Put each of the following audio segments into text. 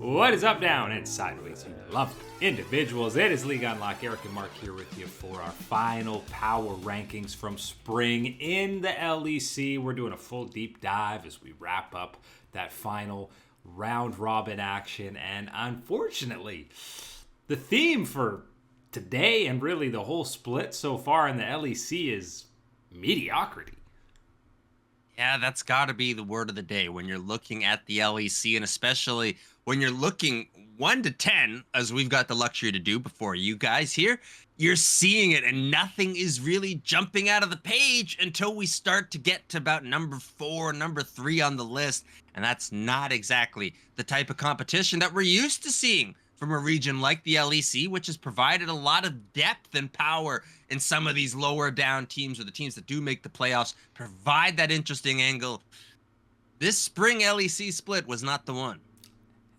What is up, down, and sideways, you lovely individuals? It is League Unlock. Eric and Mark here with you for our final power rankings from spring in the LEC. We're doing a full deep dive as we wrap up that final round robin action. And unfortunately, the theme for today and really the whole split so far in the LEC is mediocrity. Yeah, that's got to be the word of the day when you're looking at the LEC, and especially when you're looking 1 to 10, as we've got the luxury to do before you guys here. You're seeing it, and nothing is really jumping out of the page until we start to get to about number 4, number 3 on the list, and that's not exactly the type of competition that we're used to seeing from a region like the LEC, which has provided a lot of depth and power in some of these lower down teams, or the teams that do make the playoffs, provide that interesting angle. This spring LEC split was not the one.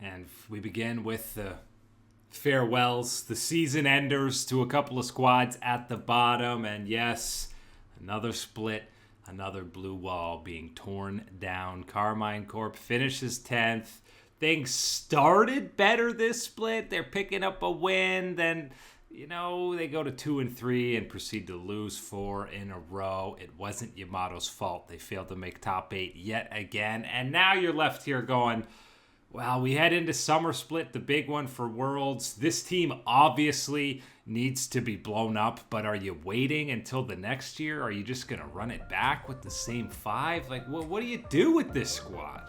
And we begin with the farewells, the season enders to a couple of squads at the bottom. And yes, another split, another blue wall being torn down. Carmine Corp finishes 10th. Things started better this split. They're picking up a win. Then, they go to 2 and 3 and proceed to lose 4 in a row. It wasn't Yamato's fault. They failed to make top 8 yet again. And now you're left here going, well, we head into summer split, the big one for Worlds. This team obviously needs to be blown up, but are you waiting until the next year? Are you just going to run it back with the same 5? What do you do with this squad?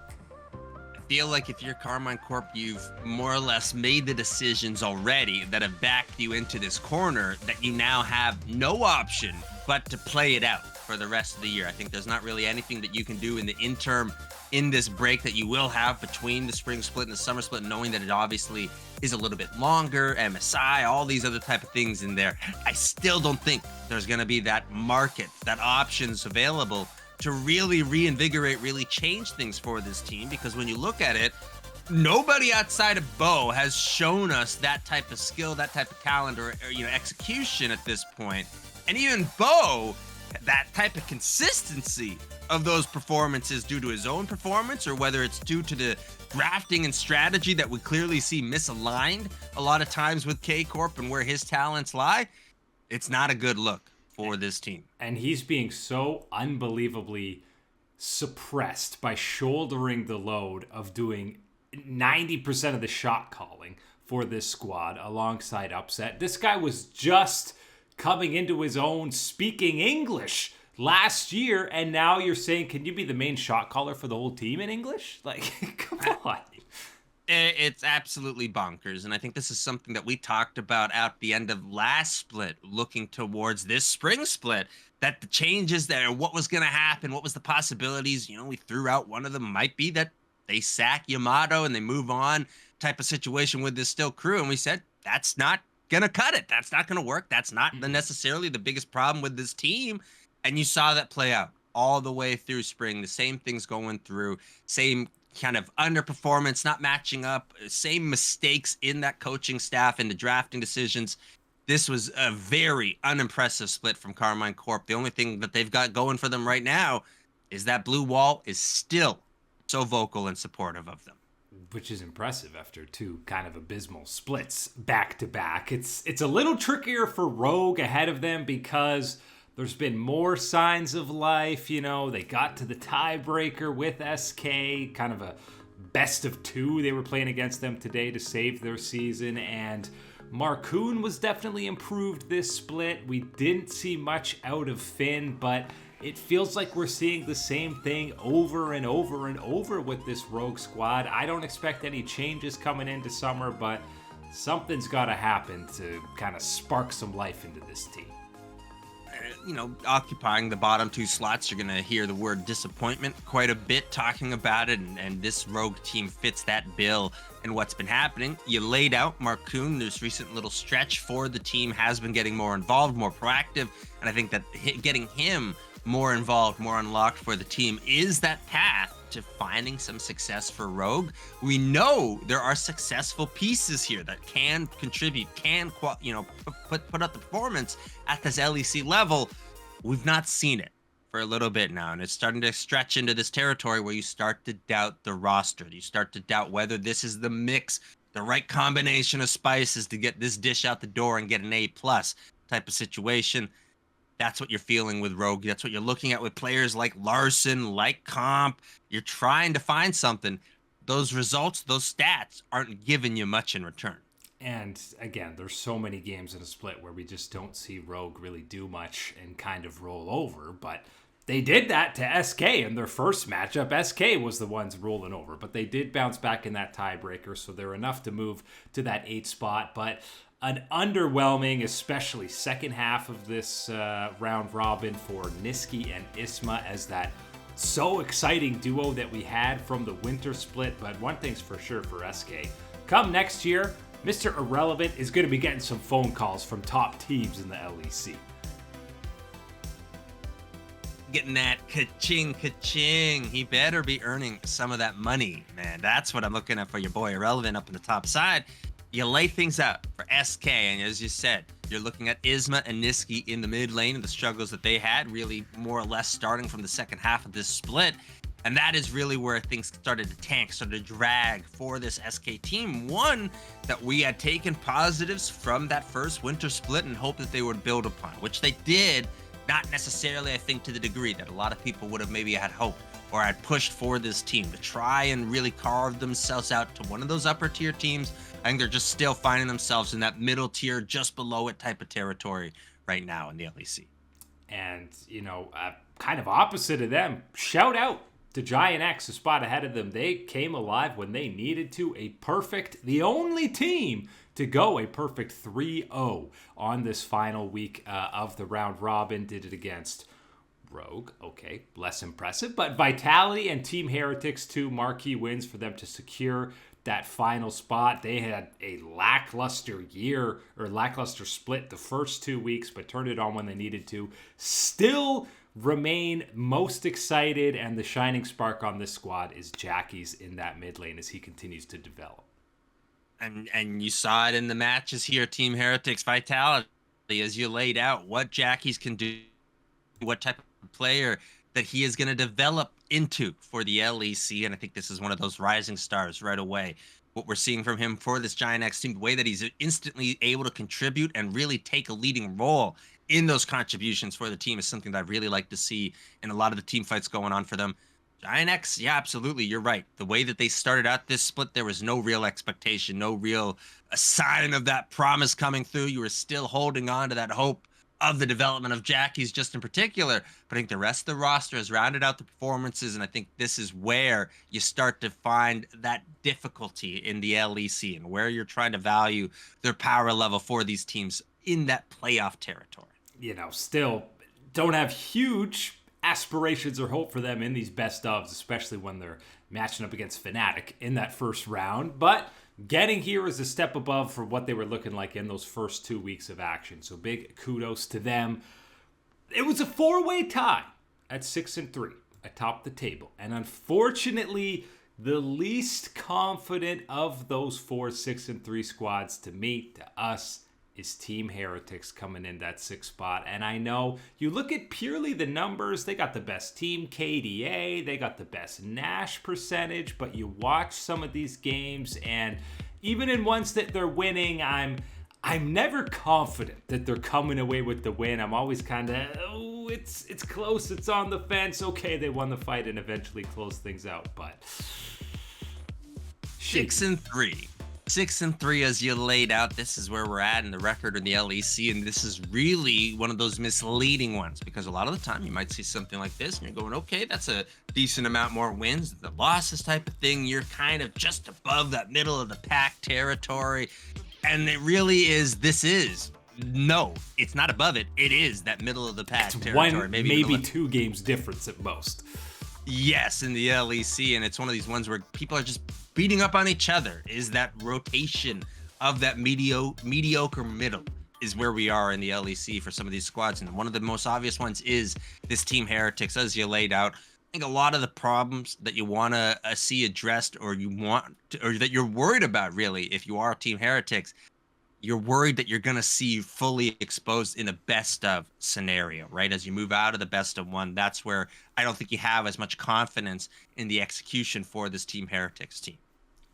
Feel like if you're Carmine Corp, you've more or less made the decisions already that have backed you into this corner, that you now have no option but to play it out for the rest of the year. I think there's not really anything that you can do in the interim, in this break that you will have between the spring split and the summer split, knowing that it obviously is a little bit longer, MSI, all these other type of things in there. I still don't think there's going to be that market, that options available to really reinvigorate, really change things for this team, because when you look at it, nobody outside of Bo has shown us that type of skill, that type of talent, or execution at this point. And even Bo, that type of consistency of those performances due to his own performance, or whether it's due to the drafting and strategy that we clearly see misaligned a lot of times with K-Corp and where his talents lie, it's not a good look for this team. And he's being so unbelievably suppressed by shouldering the load of doing 90% of the shot calling for this squad alongside Upset. This guy was just coming into his own speaking English last year, and now you're saying, can you be the main shot caller for the whole team in English? Come on. It's absolutely bonkers, and I think this is something that we talked about at the end of last split, looking towards this spring split, that the changes there, what was going to happen, what was the possibilities. We threw out one of them might be that they sack Yamato and they move on type of situation with this still crew, and we said that's not going to cut it. That's not going to work. That's not necessarily the biggest problem with this team, and you saw that play out all the way through spring. The same things going through, same kind of underperformance, not matching up, same mistakes in that coaching staff and the drafting decisions. This was a very unimpressive split from Carmine Corp. The only thing that they've got going for them right now is that blue wall is still so vocal and supportive of them, which is impressive after 2 kind of abysmal splits back to back. It's a little trickier for Rogue ahead of them because there's been more signs of life. They got to the tiebreaker with SK, kind of a best of 2. They were playing against them today to save their season. And Marcoon was definitely improved this split. We didn't see much out of Finn, but it feels like we're seeing the same thing over and over and over with this Rogue squad. I don't expect any changes coming into summer, but something's got to happen to kind of spark some life into this team. Occupying the bottom 2 slots, you're going to hear the word disappointment quite a bit talking about it, and this Rogue team fits that bill. And what's been happening, you laid out Marcoon. This recent little stretch for the team has been getting more involved, more proactive, and I think that getting him more involved, more unlocked for the team is that path to finding some success for Rogue. We know there are successful pieces here that can contribute, can put up the performance at this LEC level. We've not seen it for a little bit now, and it's starting to stretch into this territory where you start to doubt the roster. You start to doubt whether this is the mix, the right combination of spices to get this dish out the door and get an A+ type of situation. That's what you're feeling with Rogue. That's what you're looking at with players like Larson, like Comp. You're trying to find something. Those results, those stats aren't giving you much in return. And again, there's so many games in a split where we just don't see Rogue really do much and kind of roll over. But they did that to SK in their first matchup. SK was the ones rolling over, but they did bounce back in that tiebreaker, so they're enough to move to that 8 spot. But an underwhelming, especially second half of this round robin for Nisqy and Isma as that so exciting duo that we had from the winter split. But one thing's for sure for SK, come next year, Mr. Irrelevant is going to be getting some phone calls from top teams in the LEC. Getting that ka-ching, ka-ching. He better be earning some of that money, man. That's what I'm looking at for your boy Irrelevant up in the top side. You lay things out for SK, and as you said, you're looking at Isma and Nisqy in the mid lane and the struggles that they had, really more or less starting from the second half of this split. And that is really where things started to tank, started to drag for this SK team. One, that we had taken positives from that first winter split and hoped that they would build upon, which they did, not necessarily, I think, to the degree that a lot of people would have maybe had hoped or had pushed for this team to try and really carve themselves out to one of those upper tier teams. I think they're just still finding themselves in that middle tier, just below it type of territory right now in the LEC. And, kind of opposite of them, shout out to GiantX, a spot ahead of them. They came alive when they needed to. The only team to go a perfect 3-0 on this final week of the round robin. Did it against Rogue. Okay, less impressive. But Vitality and Team Heretics, 2 marquee wins for them to secure that final spot. They had a lackluster split the first 2 weeks, but turned it on when they needed to. Still remain most excited, and the shining spark on this squad is Jackie's in that mid lane as he continues to develop. And you saw it in the matches here, Team Heretics Vitality, as you laid out what Jackie's can do, what type of player that he is going to develop into for the LEC. And I think this is one of those rising stars right away. What we're seeing from him for this GiantX team, the way that he's instantly able to contribute and really take a leading role in those contributions for the team is something that I really like to see in a lot of the team fights going on for them. GiantX, yeah, absolutely, you're right. The way that they started out this split, there was no real expectation, no real sign of that promise coming through. You were still holding on to that hope of the development of Jackie's just in particular. But I think the rest of the roster has rounded out the performances, and I think this is where you start to find that difficulty in the LEC and where you're trying to value their power level for these teams in that playoff territory. Still don't have huge aspirations or hope for them in these best ofs, especially when they're matching up against Fnatic in that first round. But getting here is a step above for what they were looking like in those first 2 weeks of action. So big kudos to them. It was a 4-way tie at 6-3 atop the table. And unfortunately, the least confident of those 4 6-3 squads to me, to us, is Team Heretics coming in that 6th spot. And I know you look at purely the numbers, they got the best team KDA, they got the best Nash percentage, but you watch some of these games, and even in ones that they're winning, I'm never confident that they're coming away with the win. I'm always kind of, it's close, it's on the fence. Okay, they won the fight and eventually closed things out, but 6-3. 6-3 as you laid out. This is where we're at in the record in the LEC, and this is really one of those misleading ones because a lot of the time you might see something like this and you're going, okay, that's a decent amount more wins than the losses type of thing. You're kind of just above that middle of the pack territory, and it really is. No, it's not above it. It is that middle of the pack territory. One, maybe 2 games difference at most. Yes, in the LEC, and it's one of these ones where people are just beating up on each other. Is that rotation of that mediocre middle is where we are in the LEC for some of these squads. And one of the most obvious ones is this Team Heretics, as you laid out. I think a lot of the problems that you want to see addressed or that you're worried about, really, if you are Team Heretics, you're worried that you're going to see fully exposed in a best of scenario, right? As you move out of the best of one, that's where I don't think you have as much confidence in the execution for this Team Heretics team.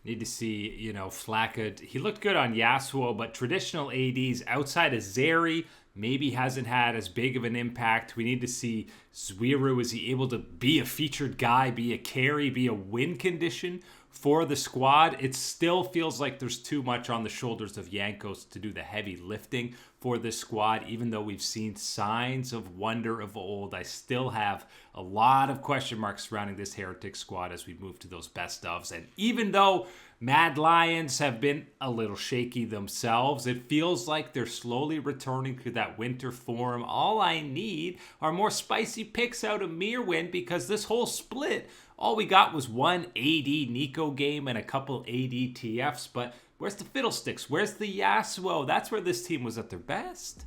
Need to see, Flacca. He looked good on Yasuo, but traditional ADs outside of Zeri maybe hasn't had as big of an impact. We need to see Zwiru. Is he able to be a featured guy, be a carry, be a win condition for the squad? It still feels like there's too much on the shoulders of Jankos to do the heavy lifting for this squad. Even though we've seen signs of wonder of old, I still have a lot of question marks surrounding this Heretic squad as we move to those best ofs. And even though Mad Lions have been a little shaky themselves, it feels like they're slowly returning to that winter form. All I need are more spicy picks out of Mirwin, because this whole split, all we got was one AD Nico game and a couple AD TFs, but where's the fiddlesticks? Where's the Yasuo? That's where this team was at their best.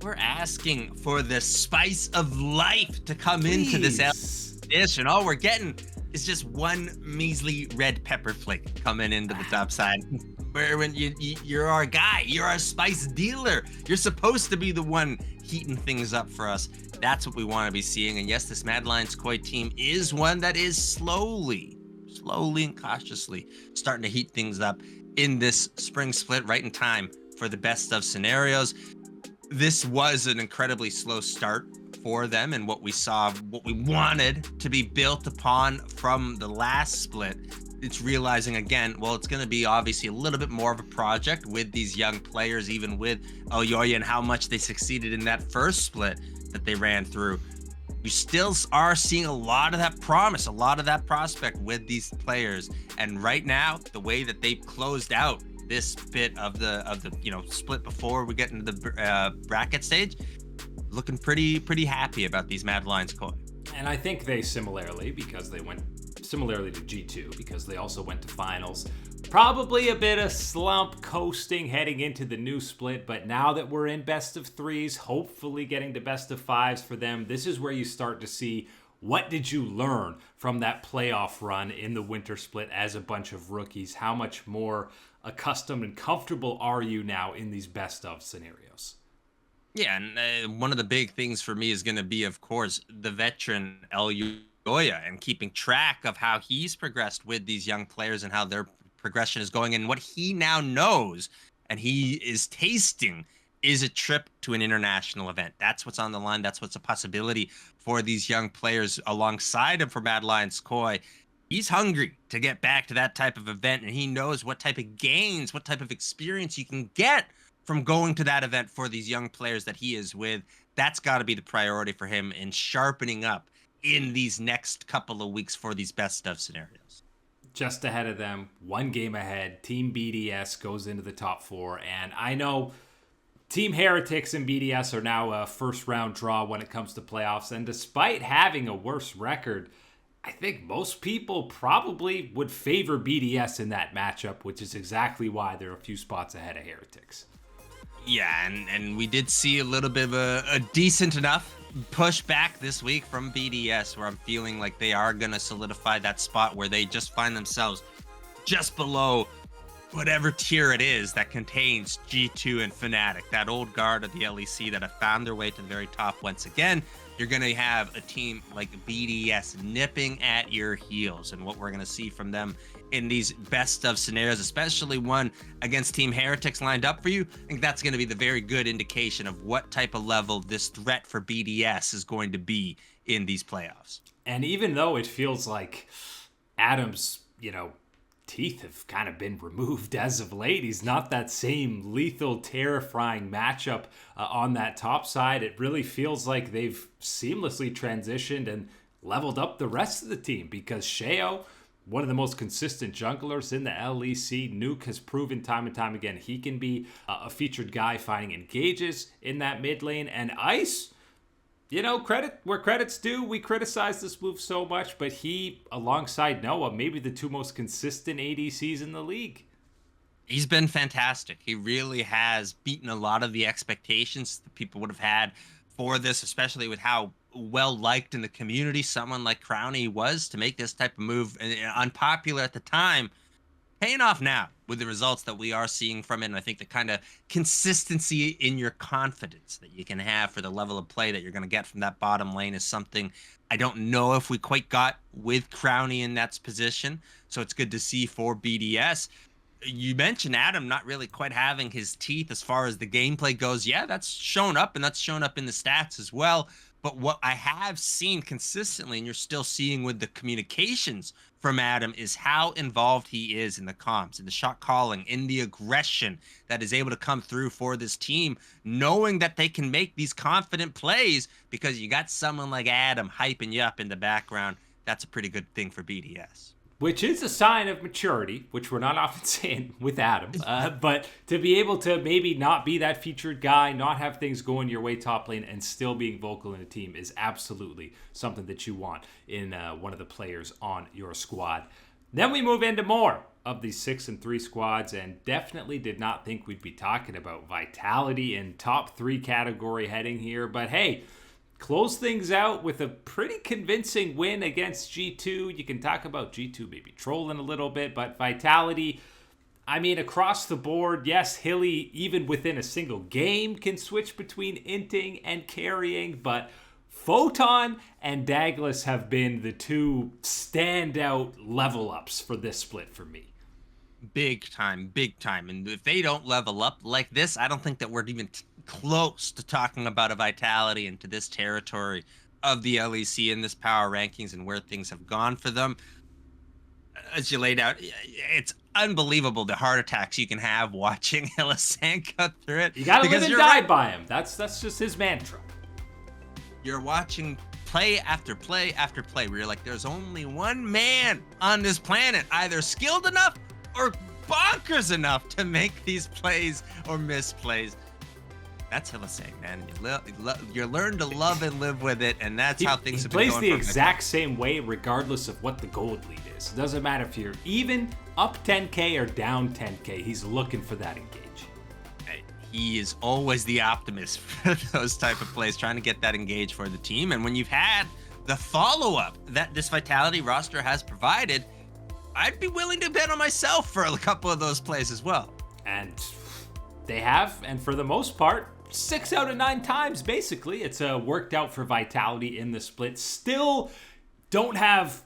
We're asking for the spice of life to come into this dish, and all we're getting is just one measly red pepper flake coming into the top side. Where when you're our guy, you're our spice dealer. You're supposed to be the one heating things up for us. That's what we want to be seeing. And yes, this Mad Lions Koi team is one that is slowly and cautiously starting to heat things up in this spring split, right in time for the best of scenarios. This was an incredibly slow start for them, and what we saw, what we wanted to be built upon from the last split, it's realizing again, well, it's going to be obviously a little bit more of a project with these young players, even with Elyoya and how much they succeeded in that first split that they ran through. We still are seeing a lot of that promise, a lot of that prospect with these players. And right now, the way that they've closed out this bit of the split before we get into the bracket stage, looking pretty happy about these Mad Lions Koi. And I think they similarly to G2, because they also went to finals. Probably a bit of slump coasting heading into the new split, but now that we're in best of threes, hopefully getting to best of fives for them, this is where you start to see, what did you learn from that playoff run in the winter split as a bunch of rookies? How much more accustomed and comfortable are you now in these best of scenarios? Yeah, and one of the big things for me is going to be, of course, the veteran Elyoya, and keeping track of how he's progressed with these young players and how their progression is going, and what he now knows and he is tasting is a trip to an international event. That's what's on the line. That's what's a possibility for these young players alongside him for Mad Lions Koi. He's hungry to get back to that type of event, and he knows what type of gains, what type of experience you can get from going to that event for these young players that he is with. That's got to be the priority for him in sharpening up in these next couple of weeks for these best of scenarios. Just ahead of them, one game ahead, Team BDS goes into the top four, and I know Team Heretics and BDS are now a first round draw when it comes to playoffs, and despite having a worse record, I think most people probably would favor BDS in that matchup, which is exactly why they're a few spots ahead of Heretics. Yeah, and we did see a little bit of a decent enough push back this week from BDS, where I'm feeling like they are going to solidify that spot where they just find themselves just below whatever tier it is that contains G2 and Fnatic, that old guard of the LEC that have found their way to the very top once again. You're going to have a team like BDS nipping at your heels, and what we're going to see from them in these best of scenarios, especially one against Team Heretics lined up for you, I think that's going to be the very good indication of what type of level this threat for BDS is going to be in these playoffs. And even though it feels like Adam's, teeth have kind of been removed as of late, he's not that same lethal, terrifying matchup on that top side. It really feels like they've seamlessly transitioned and leveled up the rest of the team, because Sheo, one of the most consistent junglers in the LEC, Nuke has proven time and time again he can be a featured guy finding engages in that mid lane. And Ice, credit where credit's due. We criticize this move so much, but he, alongside Noah, maybe the two most consistent ADCs in the league. He's been fantastic. He really has beaten a lot of the expectations that people would have had for this, especially with how well liked in the community someone like Crownie was to make this type of move. And unpopular at the time, paying off now with the results that we are seeing from it. And I think the kind of consistency in your confidence that you can have for the level of play that you're going to get from that bottom lane is something I don't know if we quite got with Crownie in that position. So it's good to see for BDS. You mentioned Adam not really quite having his teeth as far as the gameplay goes. Yeah, that's shown up, and that's shown up in the stats as well. But what I have seen consistently, and you're still seeing with the communications from Adam, is how involved he is in the comms, in the shot calling, in the aggression that is able to come through for this team, knowing that they can make these confident plays because you got someone like Adam hyping you up in the background. That's a pretty good thing for BDS. Which is a sign of maturity, which we're not often seeing with Adam. But to be able to maybe not be that featured guy, not have things going your way top lane, and still being vocal in a team is absolutely something that you want in one of the players on your squad. Then we move into more of these 6-3 squads, and definitely did not think we'd be talking about Vitality in top 3 category heading here. But hey, close things out with a pretty convincing win against G2. You can talk about G2 maybe trolling a little bit, but Vitality, I mean, across the board, yes, Hilly, even within a single game, can switch between inting and carrying, but Photon and Douglas have been the two standout level ups for this split for me. Big time, big time. And if they don't level up like this, I don't think that we're even close to talking about a Vitality into this territory of the LEC in this power rankings and where things have gone for them. As you laid out, it's unbelievable the heart attacks you can have watching Hylissang cut through it. You gotta live and die by him. That's just his mantra. You're watching play after play after play where you're like, there's only one man on this planet either skilled enough or bonkers enough to make these plays or misplays. That's Hylissang, man. You learn to love and live with it, and that's how things have been going. He plays the exact same way regardless of what the gold lead is. It doesn't matter if you're even up 10k or down 10k. He's looking for that engage. He is always the optimist for those type of plays, trying to get that engage for the team. And when you've had the follow-up that this Vitality roster has provided, I'd be willing to bet on myself for a couple of those plays as well. And they have, and for the most part, 6 out of 9 times, basically, it's worked out for Vitality in the split. Still don't have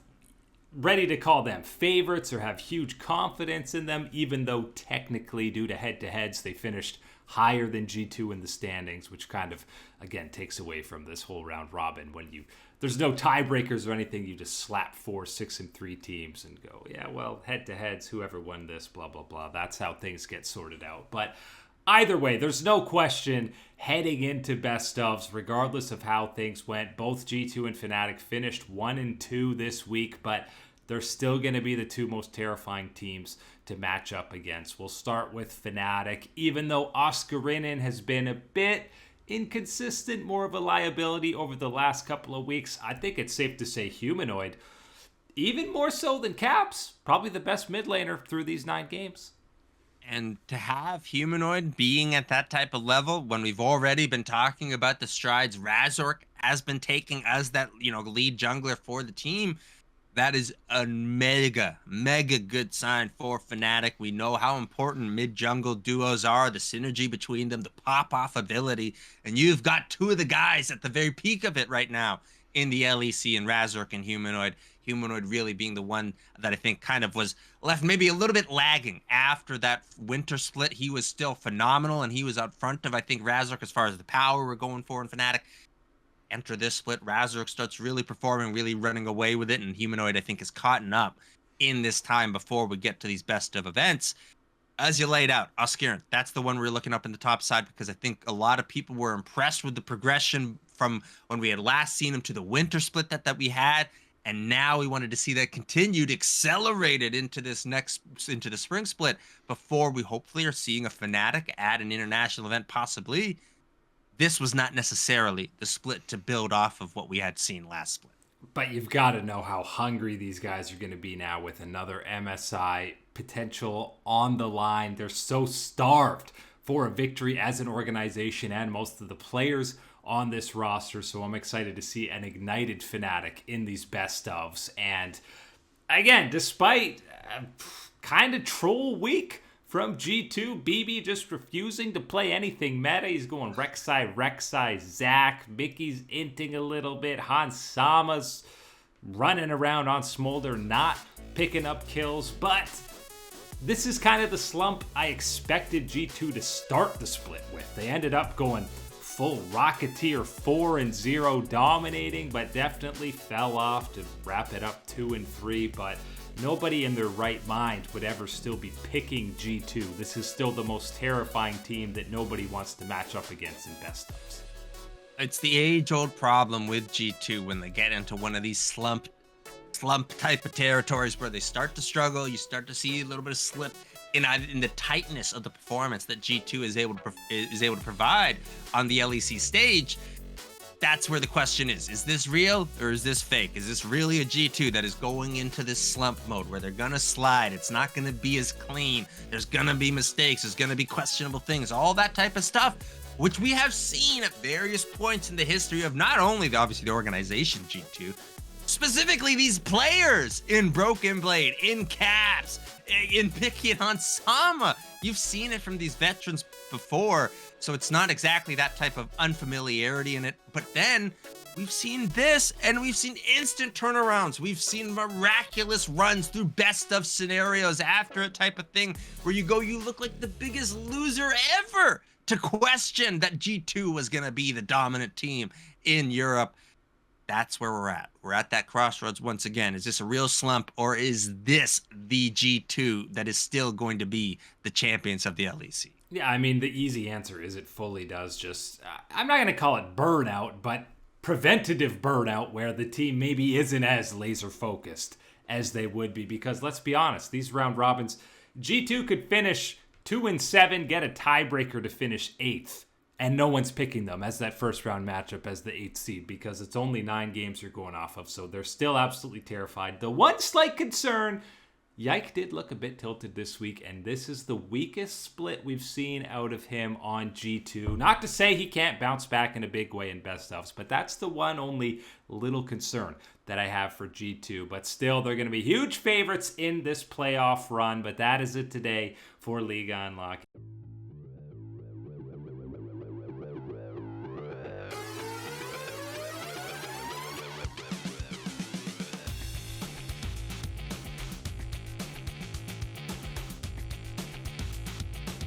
ready to call them favorites or have huge confidence in them, even though technically, due to head-to-heads, they finished higher than G2 in the standings, which kind of, again, takes away from this whole round robin. When there's no tiebreakers or anything, you just slap 4 6-3 teams and go, yeah, well, head-to-heads, whoever won this, blah, blah, blah. That's how things get sorted out. But either way, there's no question heading into best ofs, regardless of how things went. Both G2 and Fnatic finished 1-2 this week, but they're still going to be the two most terrifying teams to match up against. We'll start with Fnatic. Even though Oscarinin has been a bit inconsistent, more of a liability over the last couple of weeks, I think it's safe to say Humanoid, even more so than Caps, probably the best mid laner through these 9 games. And to have Humanoid being at that type of level when we've already been talking about the strides Razork has been taking as that, lead jungler for the team, that is a mega good sign for Fnatic. We know how important mid-jungle duos are, the synergy between them, the pop-off ability, and you've got 2 of the guys at the very peak of it right now in the LEC, and Razork and Humanoid. Humanoid really being the one that I think kind of was left maybe a little bit lagging after that winter split. He was still phenomenal, and he was out front of, I think, Razork as far as the power we're going for in Fnatic. Enter this split, Razork starts really performing, really running away with it, and Humanoid, I think, is caught up in this time before we get to these best of events. As you laid out, Oscarinin, that's the one we're looking up in the top side, because I think a lot of people were impressed with the progression from when we had last seen him to the winter split that we had, and now we wanted to see that continued, accelerated into the spring split before we hopefully are seeing a Fnatic at an international event, possibly. This was not necessarily the split to build off of what we had seen last split. But you've got to know how hungry these guys are going to be now with another MSI potential on the line. They're so starved for a victory as an organization and most of the players on this roster. So I'm excited to see an ignited Fnatic in these best ofs. And again, despite kind of troll week from G2. BB just refusing to play anything meta. He's going Rek'Sai, Zac. Mickey's inting a little bit. Hans Sama's running around on Smolder, not picking up kills. But this is kind of the slump I expected G2 to start the split with. They ended up going full Rocketeer 4-0 dominating, but definitely fell off to wrap it up 2-3. But nobody in their right mind would ever still be picking G2. This is still the most terrifying team that nobody wants to match up against in best ofs. It's the age-old problem with G2 when they get into one of these slump type of territories where they start to struggle. You start to see a little bit of slip in the tightness of the performance that G2 is able to provide on the LEC stage. That's where the question is this real or is this fake? Is this really a G2 that is going into this slump mode where they're gonna slide? It's not gonna be as clean. There's gonna be mistakes. There's gonna be questionable things, all that type of stuff, which we have seen at various points in the history of not only obviously the organization G2, specifically these players in Broken Blade, in Caps, in Picky and on Sama. You've seen it from these veterans before, so it's not exactly that type of unfamiliarity in it. But then we've seen this, and we've seen instant turnarounds. We've seen miraculous runs through best of scenarios after a type of thing where you look like the biggest loser ever to question that G2 was going to be the dominant team in Europe. That's where we're at. We're at that crossroads once again. Is this a real slump, or is this the G2 that is still going to be the champions of the LEC? Yeah, I mean, the easy answer is it fully does just, I'm not going to call it burnout, but preventative burnout, where the team maybe isn't as laser focused as they would be. Because let's be honest, these round robins, G2 could finish 2-7, get a tiebreaker to finish 8th. And no one's picking them as that first round matchup as the 8th seed because it's only 9 games you're going off of. So they're still absolutely terrified. The one slight concern, Yike did look a bit tilted this week, and this is the weakest split we've seen out of him on G2. Not to say he can't bounce back in a big way in best ofs, but that's the one only little concern that I have for G2. But still, they're going to be huge favorites in this playoff run. But that is it today for Liga Unlocked.